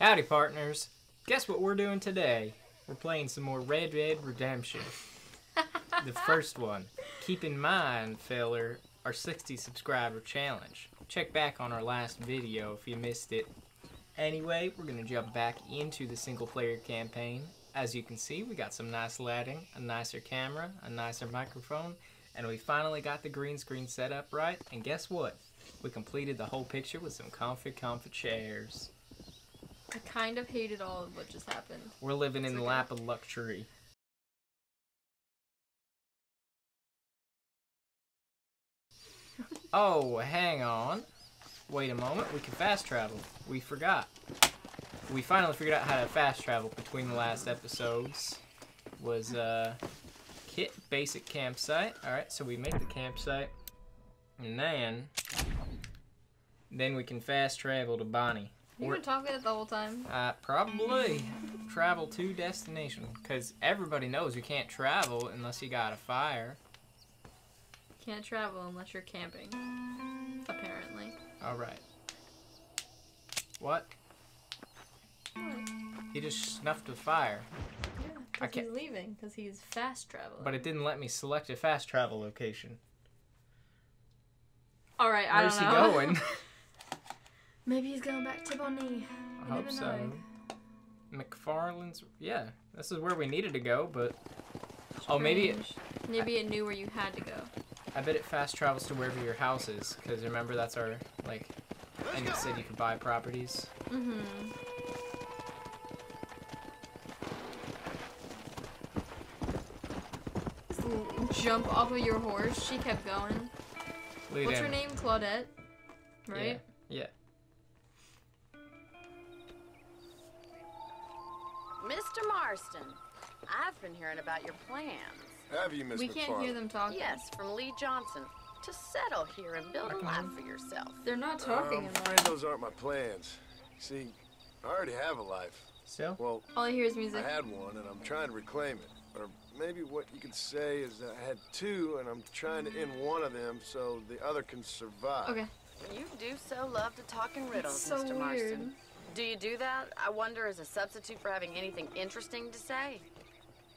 Howdy, partners. Guess what we're doing today? We're playing some more Red Dead Redemption. The first one. Keep in mind, feller, our 60 subscriber challenge. Check back on our last video if you missed it. Anyway, we're going to jump back into the single player campaign. As you can see, we got some nice lighting, a nicer camera, a nicer microphone, and we finally got the green screen set up right. And guess what? We completed the whole picture with some comfy chairs. I kind of hated all of what just happened. We're living in the lap of luxury. Oh, hang on. Wait a moment, we can fast travel. We forgot. We finally figured out how to fast travel between the last episodes. Was, kit basic campsite. Alright, so we make the campsite. And then we can fast travel to Bonnie. You been talking it the whole time? Probably. Travel to destination. Because everybody knows you can't travel unless you got a fire. Can't travel unless you're camping. Apparently. Alright. What? He just snuffed a fire. Yeah, because he's leaving, because he's fast traveling. But it didn't let me select a fast travel location. Alright, I don't know. Where's he going? Maybe he's going back to Bonnie. I hope so. McFarland's... Yeah, this is where we needed to go, but... Strange. Oh, maybe... Maybe it knew where you had to go. I bet it fast travels to wherever your house is, because remember that's our, like... And it said you could buy properties. Mm-hmm. Jump off of your horse. She kept going. What's her name? Claudette? Right? Yeah. Mr. Marston, I've been hearing about your plans. Have you, Miss We McFarland? can't hear them talking. Yes, from Lee Johnson. To settle here and build a life for yourself. They're not talking anymore. Those aren't my plans. See, I already have a life. So? Well, all I hear is music. I had one, and I'm trying to reclaim it. Or maybe what you could say is that I had two, and I'm trying to end one of them so the other can survive. Okay. You do so love to talk in riddles, so Mr. Marston. weird. Do you do that, I wonder, as a substitute for having anything interesting to say?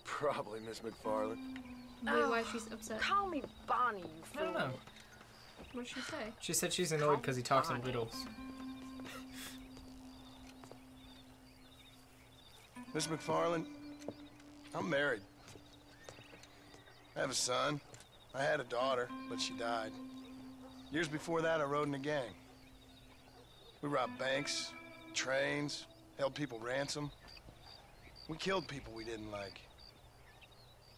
Probably, Miss McFarland. Wait, why she's upset? Call me Bonnie, you fool. I don't know. What did she say? She said she's annoyed because he talks in riddles. Miss McFarland, I'm married. I have a son. I had a daughter, but she died. Years before that, I rode in a gang. We robbed banks, trains, held people ransom. We killed people we didn't like.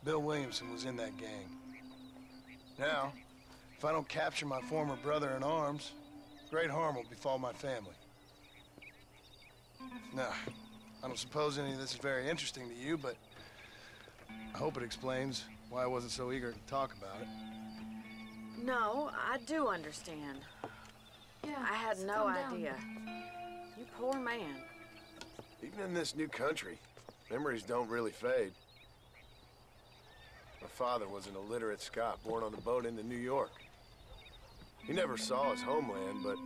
Bill Williamson was in that gang. Now, if I don't capture my former brother in arms, great harm will befall my family. Now, I don't suppose any of this is very interesting to you, but I hope it explains why I wasn't so eager to talk about it. No, I do understand. Yeah, I had no idea. You poor man. Even in this new country, memories don't really fade. My father was an illiterate Scot born on a boat into New York. He never saw his homeland, but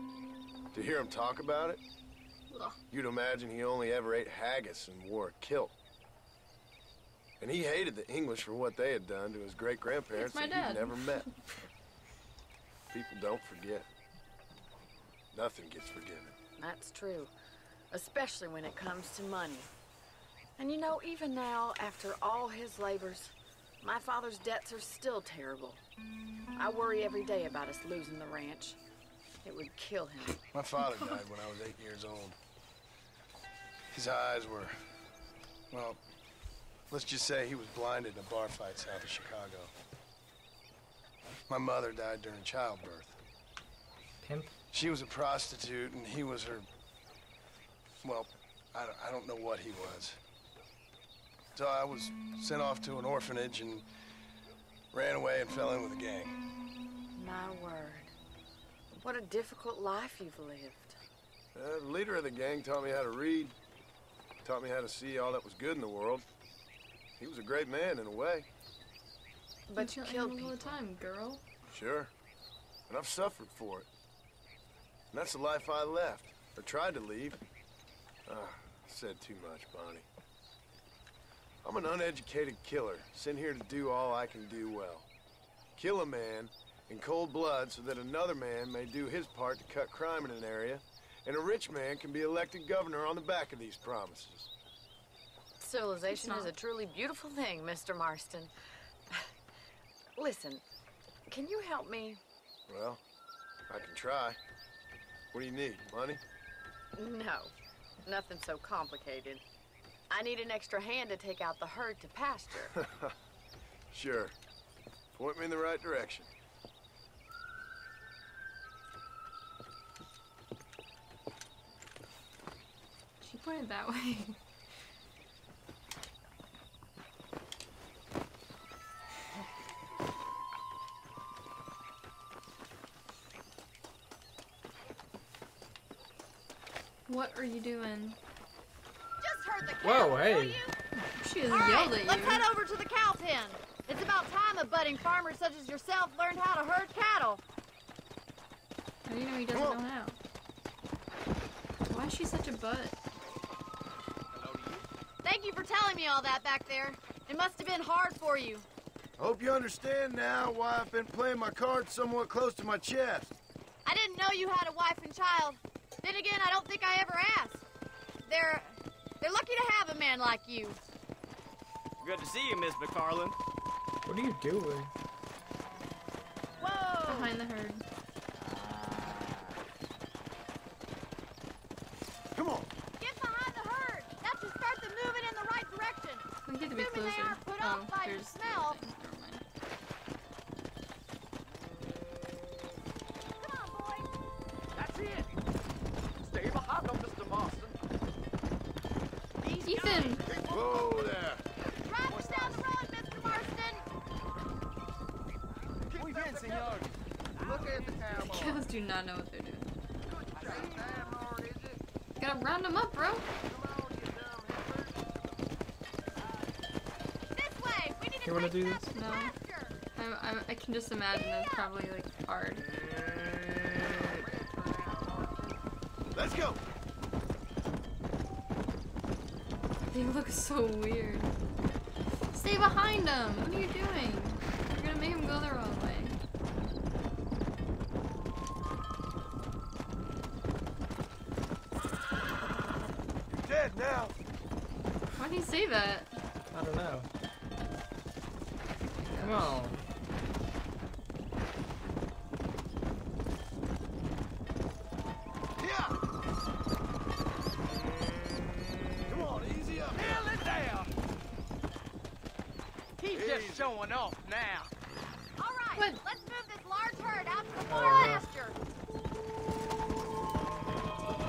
to hear him talk about it, you'd imagine he only ever ate haggis and wore a kilt. And he hated the English for what they had done to his great-grandparents that he'd never met. People don't forget. Nothing gets forgiven. That's true, especially when it comes to money. And you know, even now, after all his labors, my father's debts are still terrible. I worry every day about us losing the ranch. It would kill him. My father died when I was 8 years old. His eyes were, well, let's just say he was blinded in a bar fight south of Chicago. My mother died during childbirth. Pimp? She was a prostitute, and he was her, well, I don't know what he was. So I was sent off to an orphanage and ran away and fell in with a gang. My word. What a difficult life you've lived. The leader of the gang taught me how to read, taught me how to see all that was good in the world. He was a great man in a way. But you killed people all the time, girl. Sure. And I've suffered for it. And that's the life I left, or tried to leave. said too much, Bonnie. I'm an uneducated killer, sent here to do all I can do well. Kill a man in cold blood so that another man may do his part to cut crime in an area, and a rich man can be elected governor on the back of these promises. Civilization is a truly beautiful thing, Mr. Marston. Listen, can you help me? Well, I can try. What do you need, money? No, nothing so complicated. I need an extra hand to take out the herd to pasture. Sure. Point me in the right direction. She pointed that way. What are you doing? Just herd the Whoa, cattle, hey. will you? She has All right, yelled at you. let's head over to the cow pen. It's about time a budding farmer such as yourself learned how to herd cattle. How do you know he doesn't know how? Why is she such a butt? Thank you for telling me all that back there. It must have been hard for you. I hope you understand now why I've been playing my cards somewhat close to my chest. I didn't know you had a wife and child. Then again, I don't think I ever asked. They're lucky to have a man like you. Good to see you, Miss McFarland. What are you doing? Whoa! Behind the herd. Come on. Get behind the herd. That should start them moving in the right direction. We get to be Assuming closer. they aren't put off by your there's smell. things. Never mind. Come on, boys. That's it. Stay behind them, Mr. Marston. Ethan! Whoa there. Drive us down the road, Mr. Marston. Muy bien, senor. Look at the cowboy. Cows do not know what they're doing. Gotta round them up, bro. This way. We need to You wanna take do them this? to the No. pasture. I can just imagine it's probably like hard. Let's go. They look so weird. Stay behind them! What are you doing? You're gonna make them go the wrong way. You're dead now. Why did he say that? I don't know. Come on. Yeah. Come on, easy up. Nail it down. He's just showing off now. All right. What? Let's move this large herd out to the far pasture.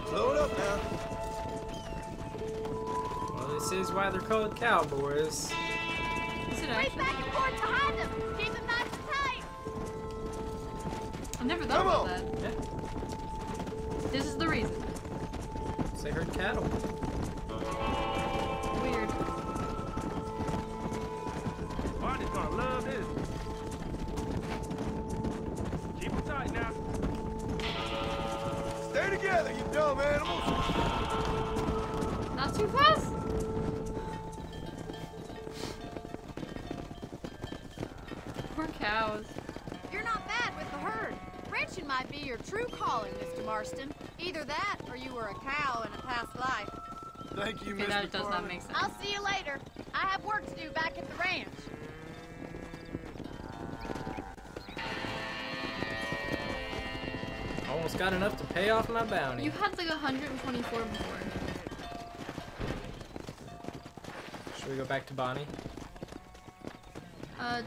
Slow it up now. Well, this is why they're called cowboys. Is it Race actually? back and forth behind them. Keep them nice and tight. I never thought Come about on. that. Yeah, This is the reason. they herd cattle. Weird. Barney's gonna love this. Keep it tight now. Stay together, you dumb animals. Not too fast. Poor cows. You're not bad with the herd. Ranching might be your true calling, Mr. Marston. Either that, or you were a cow in a past life. Thank you, Okay, Miss that does not McFarland. make sense. I'll see you later. I have work to do back at the ranch. Almost got enough to pay off my bounty. You had like 124 before. Should we go back to Bonnie?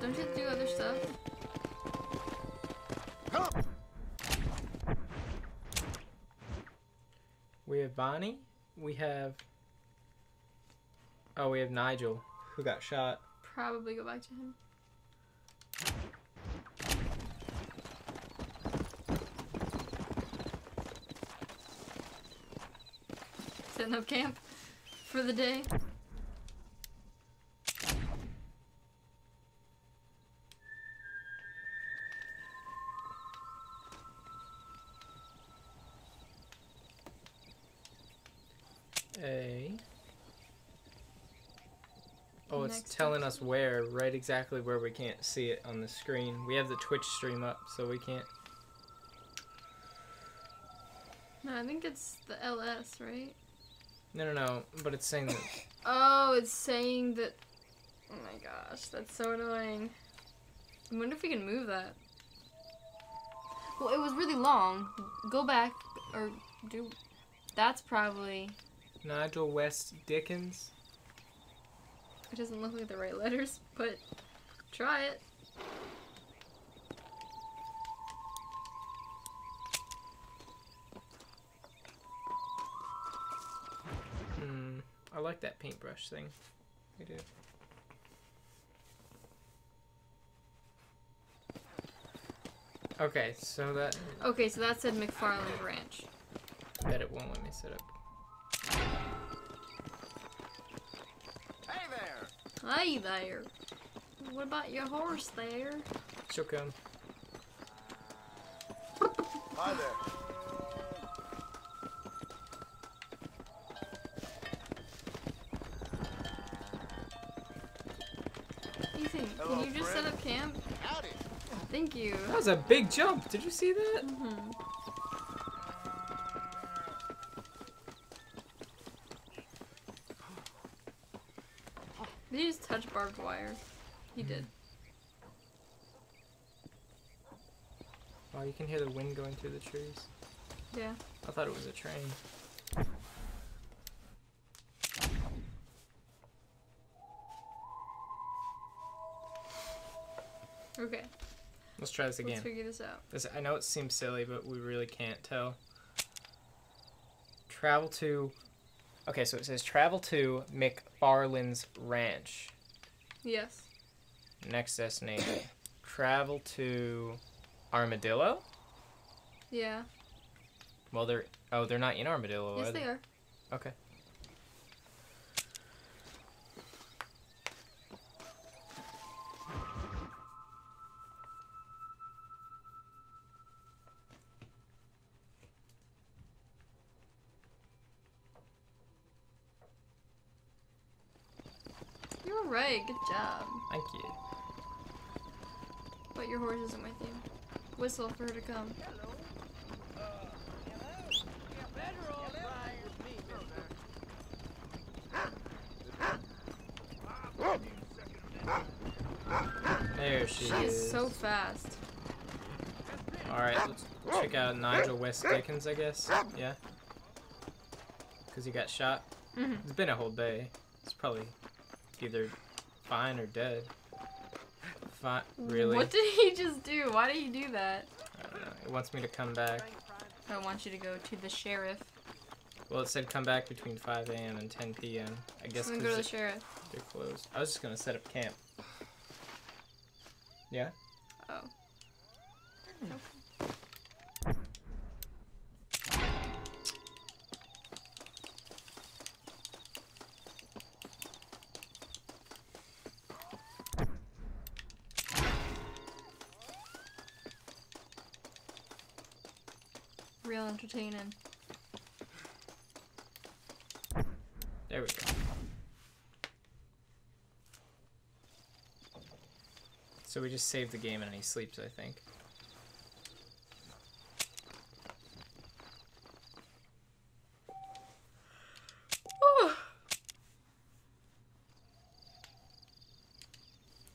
Don't you have to do other stuff? Come. We have Bonnie. We have... Oh, we have Nigel, who got shot. Probably go back to him. Setting up camp for the day. Oh, it's Next telling us where, right exactly where we can't see it on the screen. We have the Twitch stream up, so we can't. No, I think it's the LS, right? No, but it's saying that. Oh, it's saying that. Oh my gosh, that's so annoying. I wonder if we can move that. Well, it was really long. Go back, or do. That's probably. Nigel West Dickens. It doesn't look like the right letters, but try it. I like that paintbrush thing. I do. Okay, so that. Okay, so that said McFarland Ranch. I bet it won't let me set up. Hey there! Hi there. What about your horse there? She'll come. Hi there. Ethan, Hello, can you just friend. set up camp? Howdy! Thank you. That was a big jump. Did you see that? Mm-hmm. Did he just touch barbed wire? He did. Oh, you can hear the wind going through the trees. Yeah. I thought it was a train. Okay. Let's try this again. Let's figure this out. I know it seems silly, but we really can't tell. Travel to... Okay, so it says travel to McFarland's Ranch. Yes. Next destination. Travel to Armadillo? Yeah. Well, they're not in Armadillo, Yes, are they are. Okay. You were right. Good job. Thank you. But your horse isn't with you. Whistle for her to come. There she She is. is so fast. Alright, let's check out Nigel West Dickens, I guess. Yeah? Because he got shot. Mm-hmm. It's been a whole day. It's probably either fine or dead. Fine. Really? What did he just do? Why did he do that? I don't know. It wants me to come back. I want you to go to the sheriff. Well, it said come back between 5 a.m. and 10 p.m. I guess I'm gonna go to the because sheriff. they're closed. I was just going to set up camp. Yeah? Oh. Real entertaining. There we go. So we just save the game and he sleeps, I think.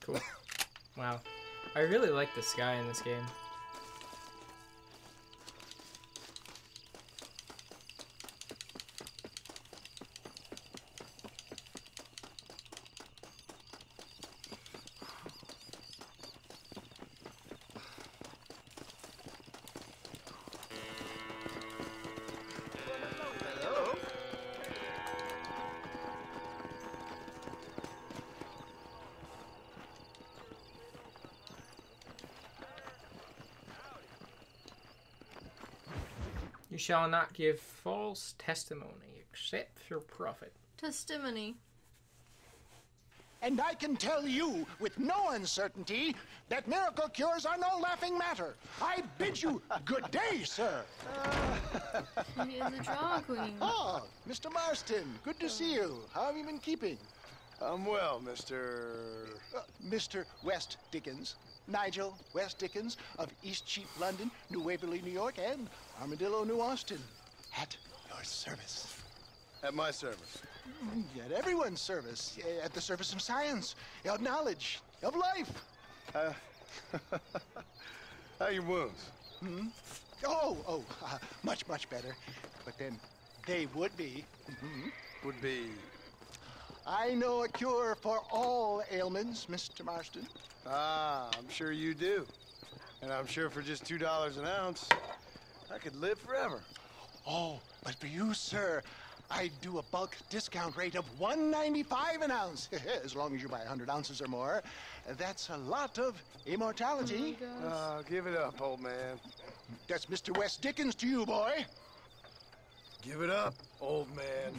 Cool. Wow. I really like the sky in this game. You shall not give false testimony except for profit. Testimony. And I can tell you with no uncertainty that miracle cures are no laughing matter. I bid you good day, sir. She is a drama queen. Oh, Mr. Marston, good to see you. How have you been keeping? I'm well, Mr. Mr. West Dickens. Nigel West Dickens of East Cheap, London, New Waverly, New York, and Armadillo, New Austin. At your service. At my service. At everyone's service. At the service of science, of knowledge, of life. How are your wounds? Much, much better. But then they would be. Would be. I know a cure for all ailments, Mr. Marston. Ah, I'm sure you do. And I'm sure for just $2 an ounce, I could live forever. Oh, but for you, sir, I do a bulk discount rate of $1.95 an ounce. As long as you buy 100 ounces or more. That's a lot of immortality. Give it up, old man. That's Mr. West Dickens to you, boy. Give it up, old man.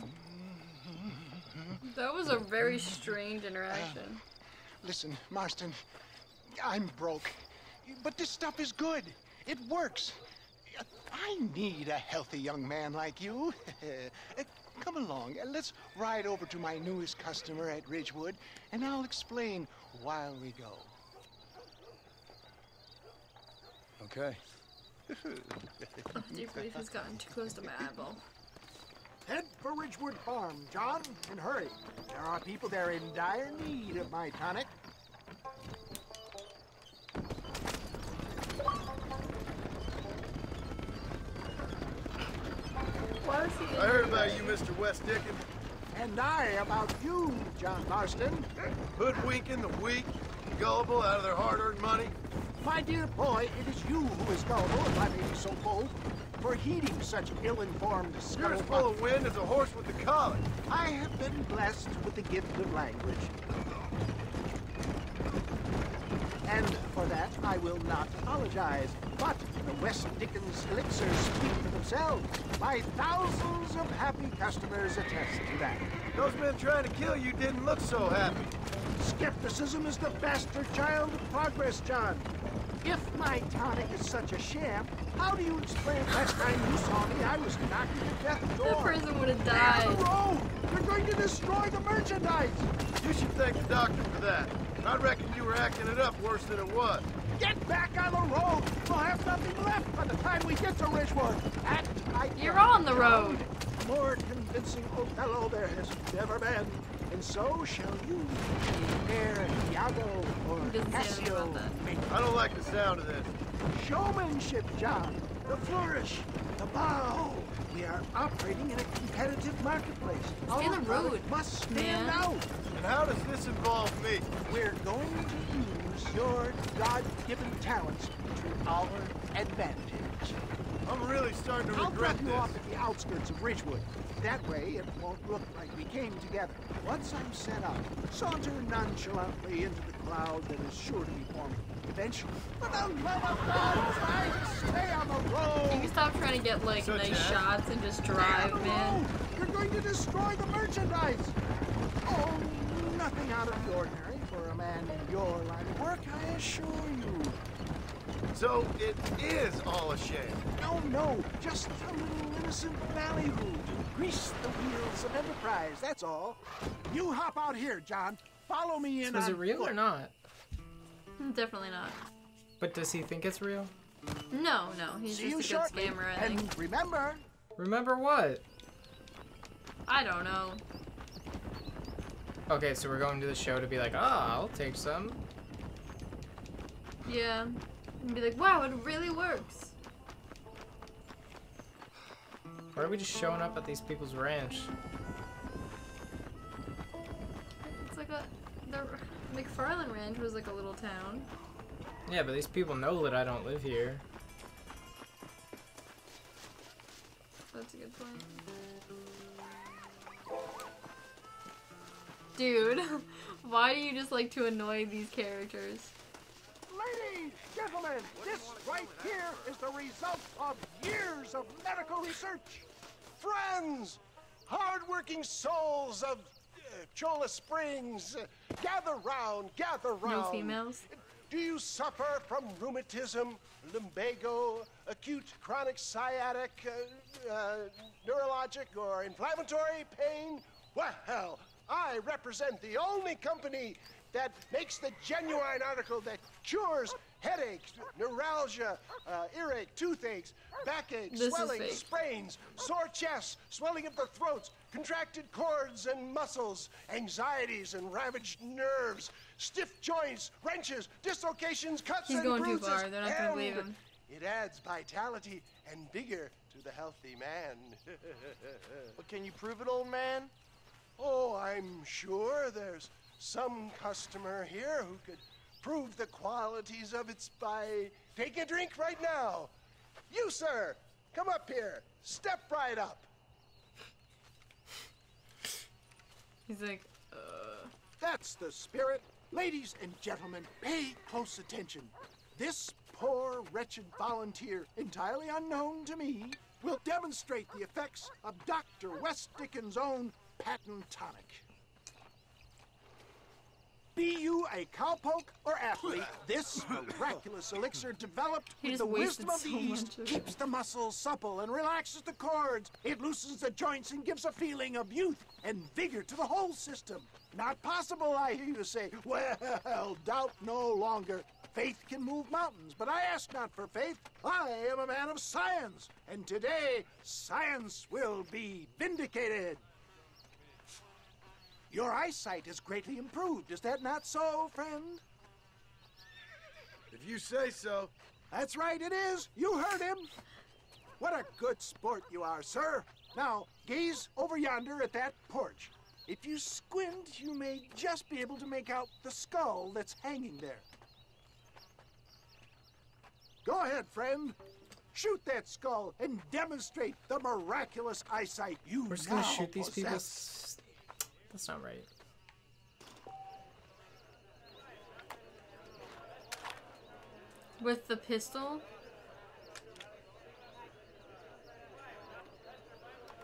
That was a very strange interaction. Listen, Marston, I'm broke. But this stuff is good. It works. I need a healthy young man like you. Come along, let's ride over to my newest customer at Ridgewood, and I'll explain while we go. Okay. Deep relief has gotten too close to my eyeball. Head for Ridgewood Farm, John, and hurry. There are people there in dire need of my tonic. Why was he I heard about you, Mr. West Dickens. And I about you, John Marston. Hoodwinking the weak, gullible out of their hard-earned money. My dear boy, it is you who is gullible, if I may be so bold, for heeding such ill-informed You're as full scuttlebutt. of wind as a horse with the collar. I have been blessed with the gift of language. And for that, I will not apologize. But the West Dickens elixirs speak for themselves. My thousands of happy customers attest to that. Those men trying to kill you didn't look so happy. Skepticism is the bastard child of progress, John. If my tonic is such a sham, how do you explain last time you saw me, I was knocking at death's door? That person would have Stay on died. the road! They're going to destroy the merchandise! You should thank the doctor for that. I reckon you were acting it up worse than it was. Get back on the road! We'll have nothing left by the time we get to Ridgewood. Act like You're on the road. more convincing Othello there has never been. And so shall you, Mayor Iago or He doesn't say anything Cassio. about that. I don't like the sound of this. Showmanship, John. The flourish, the bow. We are operating in a competitive marketplace. Stay on the Our product road, must stand man. out. And how does this involve me? We're going to use your God-given talents to our advantage. I'm really starting to I'll regret drop you this. off at the outskirts of Ridgewood. That way, it won't look like we came together. Once I'm set up, saunter nonchalantly into the cloud that is sure to be forming. Eventually, for the love of God, try to stay on the You road! can stop trying to get like Such nice as? shots and just Stay on drive, the man. road! You're going to destroy the merchandise! Oh, nothing out of the ordinary for a man in your line of work, I assure you. So it is all a shame. No, just a little innocent ballyhoo to grease the wheels of enterprise, that's all. You hop out here, John. Follow me in Was on it real or foot. not? Definitely not. But does he think it's real? No, he's See you just a good shortly. scammer, I think. And remember, Remember what? I don't know. Okay, so we're going to the show to be like, I'll take some. Yeah. And be like, wow, it really works. Why are we just showing up at these people's ranch? It's like the McFarland Ranch was like a little town. Yeah, but these people know that I don't live here. That's a good point. Dude, why do you just like to annoy these characters? ladies, gentlemen, this right here is the result of years of medical research. Friends, hard-working souls of Cholla Springs, gather round, gather round. No females? Do you suffer from rheumatism, lumbago, acute chronic sciatic, neurologic, or inflammatory pain? Well, I I represent the only company that makes the genuine article that cures headaches, neuralgia, earache, toothaches, backache, This is swelling, fake. sprains, sore chests, swelling of the throats, contracted cords and muscles, anxieties and ravaged nerves, stiff joints, wrenches, dislocations, cuts He's and going too bruises. far. They're not gonna believe and him. It adds vitality and vigor to the healthy man. But can you prove it, old man? Oh, I'm sure there's some customer here who could prove the qualities of it by taking a drink right now. You, sir, come up here. Step right up. He's like, That's the spirit. Ladies and gentlemen, pay close attention. This poor, wretched volunteer, entirely unknown to me, will demonstrate the effects of Dr. West Dickens' own patent tonic. Be you a cowpoke or athlete, this miraculous elixir developed He with just the wisdom of wasted the so East much of it. keeps the muscles supple and relaxes the cords. It loosens the joints and gives a feeling of youth and vigor to the whole system. Not possible, I hear you say. Well, doubt no longer. Faith can move mountains, but I ask not for faith. I am a man of science, and today science will be vindicated. Your eyesight is greatly improved. Is that not so, friend? If you say so. That's right, it is. You heard him. What a good sport you are, sir. Now, gaze over yonder at that porch. If you squint, you may just be able to make out the skull that's hanging there. Go ahead, friend. Shoot that skull and demonstrate the miraculous eyesight you We're just now gonna shoot these people. possess. That's not right. with the pistol?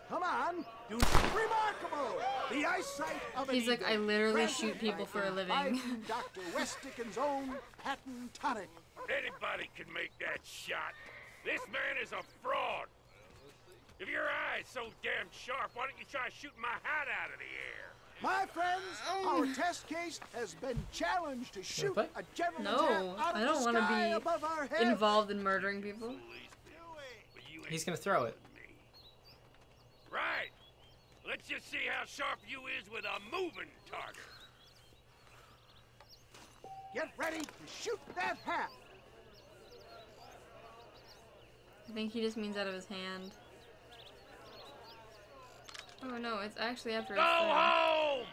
Come on, do something remarkable. The eyesight of an He's like, eagle. I literally Granted shoot people by for a living. inviting Dr. West Dickens' own patent tonic. Anybody can make that shot. This man is a fraud. If your eye's so damn sharp, why don't you try shooting my hat out of the air? My friends, our test case has been challenged to shoot What? a gentleman's No, hat out I of don't the want sky to above our be heads. involved in murdering people. But you ain't He's gonna throw it. me. Right. Let's just see how sharp you is with a moving target. Get ready to shoot that hat. I think he just means out of his hand. Oh no, it's actually after Go his thing. home!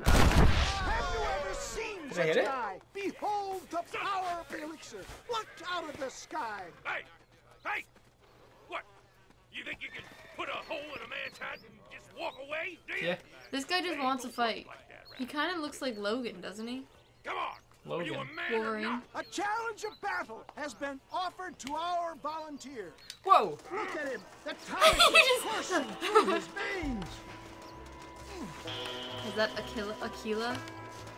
Have you ever seen Did I such hit an it? eye? Behold the power of the elixir. Look out of the sky. Hey! Hey! What? You think you can put a hole in a man's hat and just walk away, do you? Yeah. This guy just wants to fight. He kind of looks like Logan, doesn't he? Come on! Are you a Logan. man or Wolverine. not? A challenge of battle has been offered to our volunteer. Whoa! Look at him. The tonic is coursing through his veins. Is that Aquila? Aquila.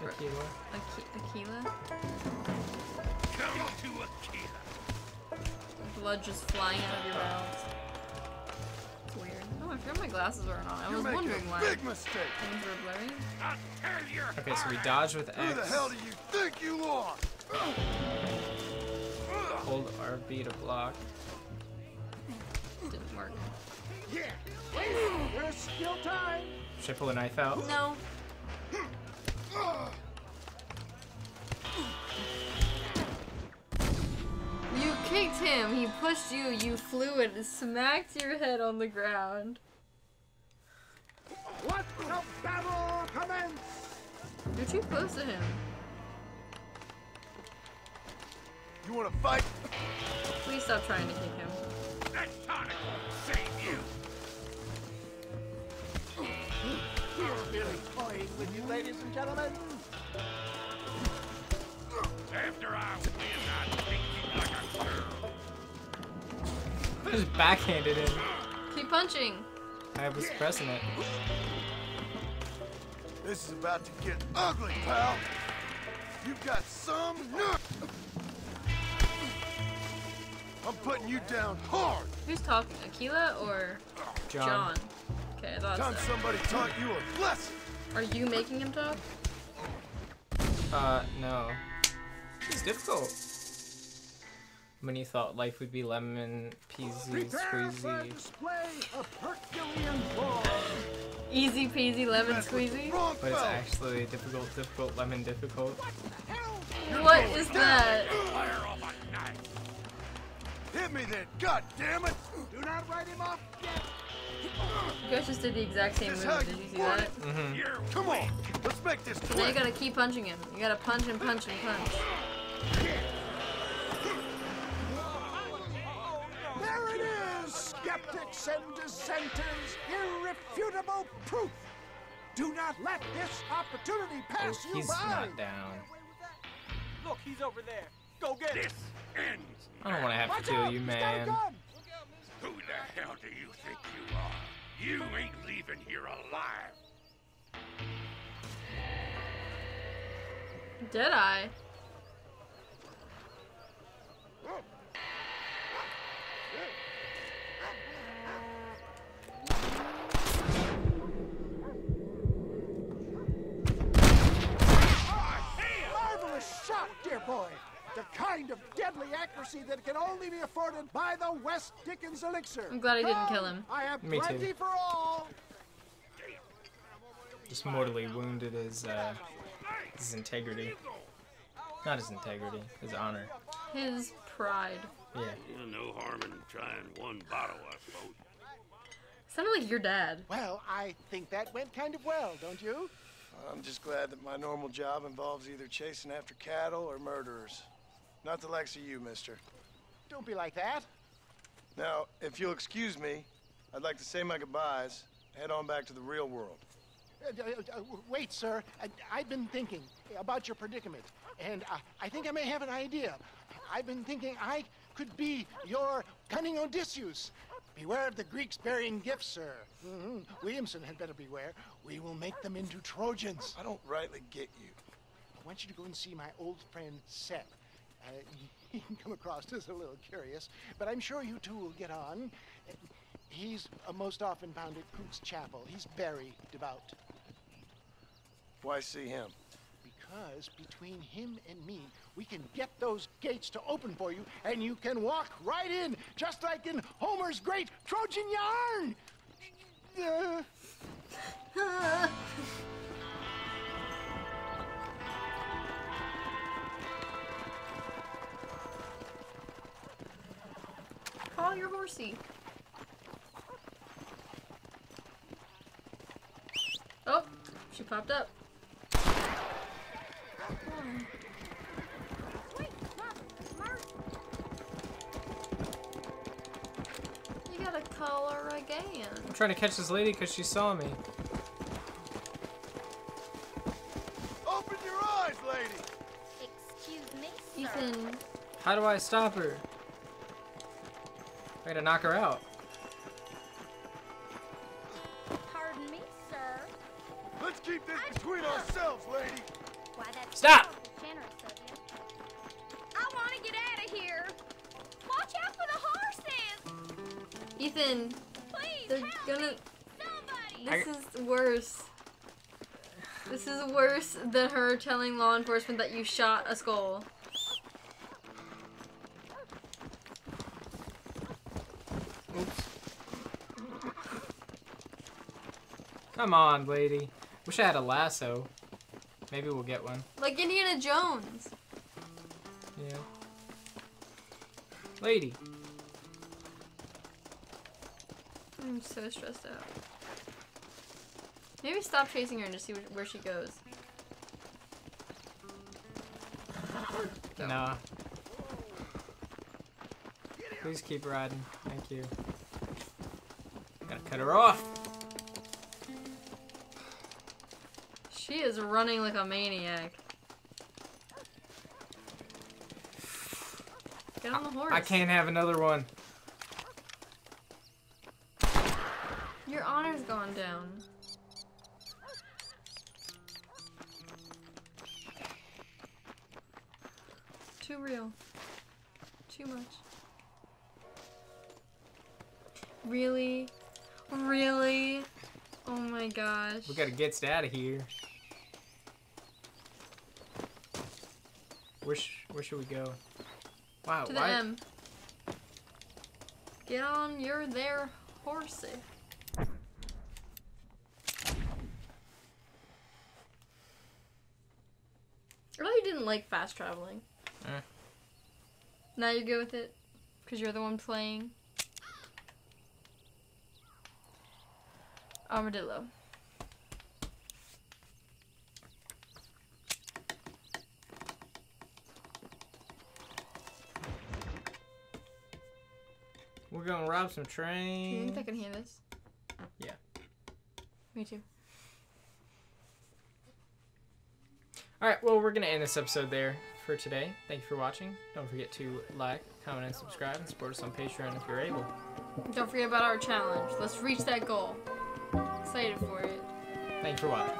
Aquila? Come to Akira. Blood just flying out of your mouth. It's weird. Oh, I forgot my glasses weren't on. I was wondering why Big mistake. things were blurry. I'll tear your Okay, so we heart dodge with Who the X. hell do you think you are? Hold RB to block. Didn't work. Yeah. There's still time. Should I pull a knife out? No. You kicked him. He pushed you. You flew and smacked your head on the ground. Let the battle commence. You're too close to him. You want to fight? Please stop trying to kick him. that tonic will save you. We're really toying with you, ladies and gentlemen. After I win, I treat you like a girl. Just backhanded him. Keep punching. I was pressing it. This is about to get ugly, pal. You've got some nerve. I'm putting you down hard. Who's talking? Aquila or John. John? Okay. I thought Time so. somebody taught you a lesson. Are you making him talk? No. It's difficult. When you thought life would be lemon, peasy, squeezy. Easy peasy lemon squeezy? But it's actually difficult, lemon difficult. What is that? Fire off a knife. Hit me then, god damn it! Do not write him off yet. You guys just did the exact same This move. how Did you you see want that? Mm-hmm. You're Come on, let's make this Now you quick. gotta keep punching him. You gotta punch and punch and punch. There it is, skeptics and dissenters. Irrefutable proof. Do not let this opportunity Oh, pass you he's by. not down. Look, he's over there. Go get him. this ends. I don't want to have Watch to kill out, you, he's got a man. gun. Who the hell do you think you are? You ain't leaving here alive. Did I? Marvelous shot, dear boy. The kind of deadly accuracy that can only be afforded by the West Dickens elixir. I'm glad I didn't kill him. I have Me too. plenty for all. Just mortally wounded his integrity. Not his integrity, his honor. His pride. Yeah. No harm in trying one bottle, I suppose. Sounded like your dad. Well, I think that went kind of well, don't you? I'm just glad that my normal job involves either chasing after cattle or murderers. Not the likes of you, mister. Don't be like that. Now, if you'll excuse me, I'd like to say my goodbyes, head on back to the real world. Wait, sir. I've been thinking about your predicament, and I think I may have an idea. I've been thinking I could be your cunning Odysseus. Beware of the Greeks bearing gifts, sir. Williamson had better beware. We will make them into Trojans. I don't rightly get you. I want you to go and see my old friend Seth. He can come across as a little curious, but I'm sure you two will get on. He's most often found at Cook's Chapel. He's very devout. Why see him? Because between him and me, we can get those gates to open for you, and you can walk right in, just like in Homer's great Trojan yarn! Call your horsey. Oh, she popped up. You gotta call her again. I'm trying to catch this lady because she saw me. Open your eyes, lady! Excuse me, sir. Ethan, How do I stop her? I gotta knock her out. Pardon me, sir. Let's keep this between ourselves, lady! Why, that's Stop! awful generous of you. I want to get out of here. Watch out for the horses. Ethan, Please they're help gonna. me. Somebody. This is worse. This is worse than her telling law enforcement that you shot a skull. Oops. Come on, lady. Wish I had a lasso. Maybe we'll get one. Like Indiana Jones. Yeah. Lady. I'm so stressed out. Maybe stop chasing her and just see where she goes. Nah. Please keep riding. Thank you. Gotta cut her off. She is running like a maniac. Get on the horse. I can't have another one. Your honor's gone down. Too real. Too much. Really? Really? my gosh. We gotta get out of here. Where should we go? Wow, To the M. Get on your there horsey. I really didn't like fast traveling. Now you're good with it? Because you're the one playing. Armadillo. We're gonna rob some Do you trains. think I can hear this? Yeah. Me too. Alright, well, we're going to end this episode there for today. Thank you for watching. Don't forget to like, comment, and subscribe, and support us on Patreon if you're able. Don't forget about our challenge. Let's reach that goal. Excited for it. Thank you for watching.